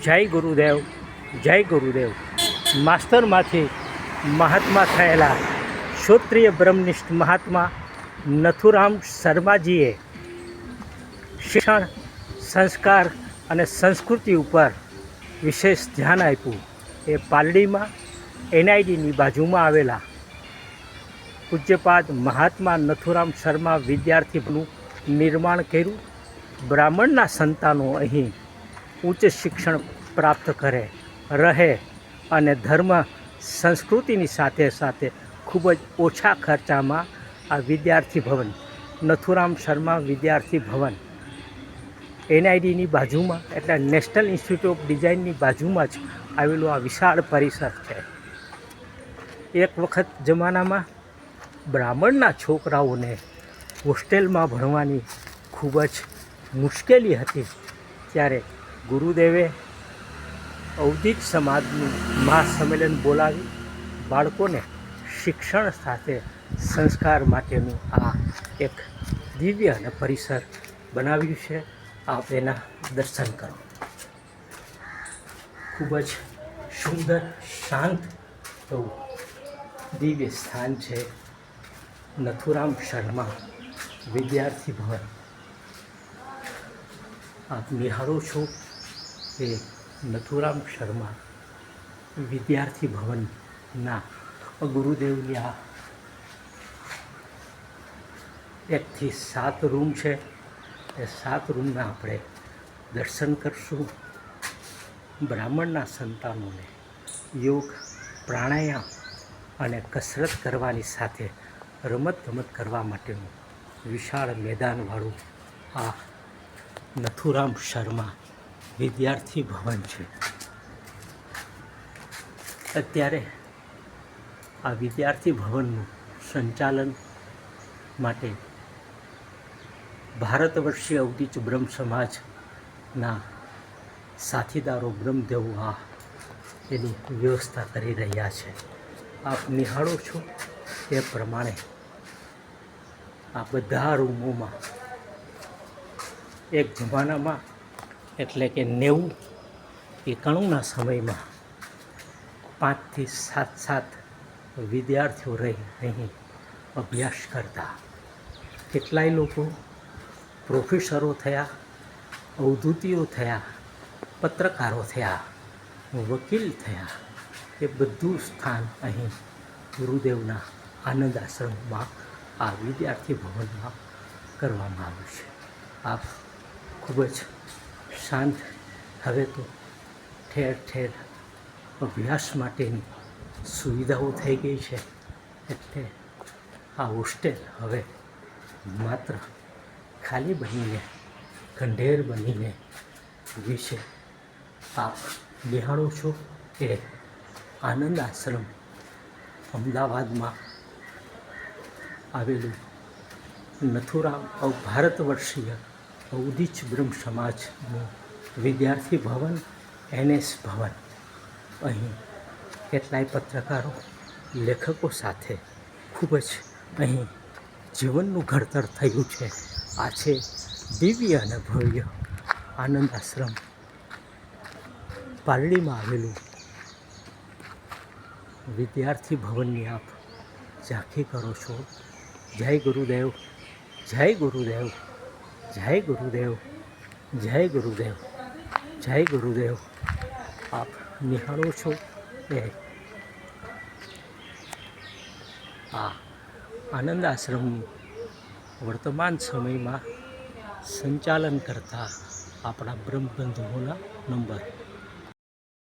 જય ગુરુદેવ, જય ગુરુદેવ. માસ્તરમાંથી મહાત્મા થયેલા ક્ષોત્રિય બ્રહ્મનિષ્ઠ મહાત્મા નથુરામ શર્માજીએ શિક્ષણ, સંસ્કાર અને સંસ્કૃતિ ઉપર વિશેષ ધ્યાન આપ્યું. એ પાલડીમાં એનઆઈડીની બાજુમાં આવેલા પૂજ્યપાદ મહાત્મા નથુરામ શર્મા વિદ્યાર્થીનું નિર્માણ કર્યું. બ્રાહ્મણના સંતાનો અહીં ઉચ્ચ શિક્ષણ પ્રાપ્ત કરે, રહે અને ધર્મ સંસ્કૃતિની સાથે સાથે ખૂબ જ ઓછા ખર્ચામાં આ વિદ્યાર્થી ભવન નથુરામ શર્મા વિદ્યાર્થી ભવન એનઆઈડીની બાજુમાં એટલે નેશનલ ઇન્સ્ટિટ્યૂટ ઓફ ડિઝાઇનની બાજુમાં જ આવેલું આ વિશાળ પરિસર છે. એક વખત જમાનામાં બ્રાહ્મણના છોકરાઓને હોસ્ટેલમાં ભણવાની ખૂબ જ મુશ્કેલી હતી. ત્યારે ગુરુદેવે અવધિક સમાજનું મહાસંમેલન બોલાવી બાળકોને શિક્ષણ સાથે સંસ્કાર માટેનું આ એક દિવ્ય અને પરિસર બનાવ્યું છે. આપ એના દર્શન કરો. ખૂબ જ સુંદર, શાંત એવું દિવ્ય સ્થાન છે નથુરામ શર્મા વિદ્યાર્થી ભવન. આપ નિહાળો છો એ નથુરામ શર્મા વિદ્યાર્થી ભવનના ગુરુદેવની આ 1 થી 7 રૂમ છે. એ 7 રૂમના આપણે દર્શન કરશું. બ્રાહ્મણના સંતાનોને યોગ, પ્રાણાયામ અને કસરત કરવાની સાથે રમત કરવા માટેનું વિશાળ મેદાનવાળું આ નથુરામ શર્મા વિદ્યાર્થી ભવન છે. અત્યારે આ વિદ્યાર્થી ભવનનું સંચાલન માટે ભારત વર્ષીય અવધિચ બ્રહ્મ સમાજના સાથીદારો બ્રહ્મદેવો આ એની વ્યવસ્થા કરી રહ્યા છે. આપ નિહાળો છો તે પ્રમાણે આ બધા રૂમોમાં એક જમાનામાં એટલે કે 90-91ના સમયમાં 5 થી 7 વિદ્યાર્થીઓ રહી અહીં અભ્યાસ કરતા. કેટલાય લોકો પ્રોફેસરો થયા, અવધૂતીઓ થયા, પત્રકારો થયા, વકીલ થયા. એ બધું સ્થાન અહીં ગુરુદેવના આનંદ આશ્રમમાં આ વિદ્યાર્થી ભવનમાં કરવામાં આવ્યું છે. આપ ખૂબ જ શાંત. હવે તો ઠેર ઠેર અભ્યાસ માટેની સુવિધાઓ થઈ ગઈ છે. એટલે આ હોસ્ટેલ હવે માત્ર ખાલી બનીને ખંડેર બનીને વિશે આપ નિહાળો છો એ આનંદ આશ્રમ અમદાવાદમાં આવેલું નથુરામ ભારત વર્ષીય અવધિચ બ્રહ્મ સમાજનું વિદ્યાર્થી ભવન NS ભવન. અહીં કેટલાય પત્રકારો, લેખકો સાથે ખૂબ જ અહીં જીવનનું ઘડતર થયું છે. આ છે દિવ્ય અને ભવ્ય આનંદ આશ્રમ પાલડીમાં આવેલું વિદ્યાર્થી ભવનની આપ ઝાંખી કરો છો. જય ગુરુદેવ, જય ગુરુદેવ, જય ગુરુદેવ, જય ગુરુદેવ, જય ગુરુદેવ. આપ નિહાળો છો એ આ આનંદ આશ્રમનું વર્તમાન સમયમાં સંચાલન કરતા આપણા બ્રહ્મબંધુઓના નંબર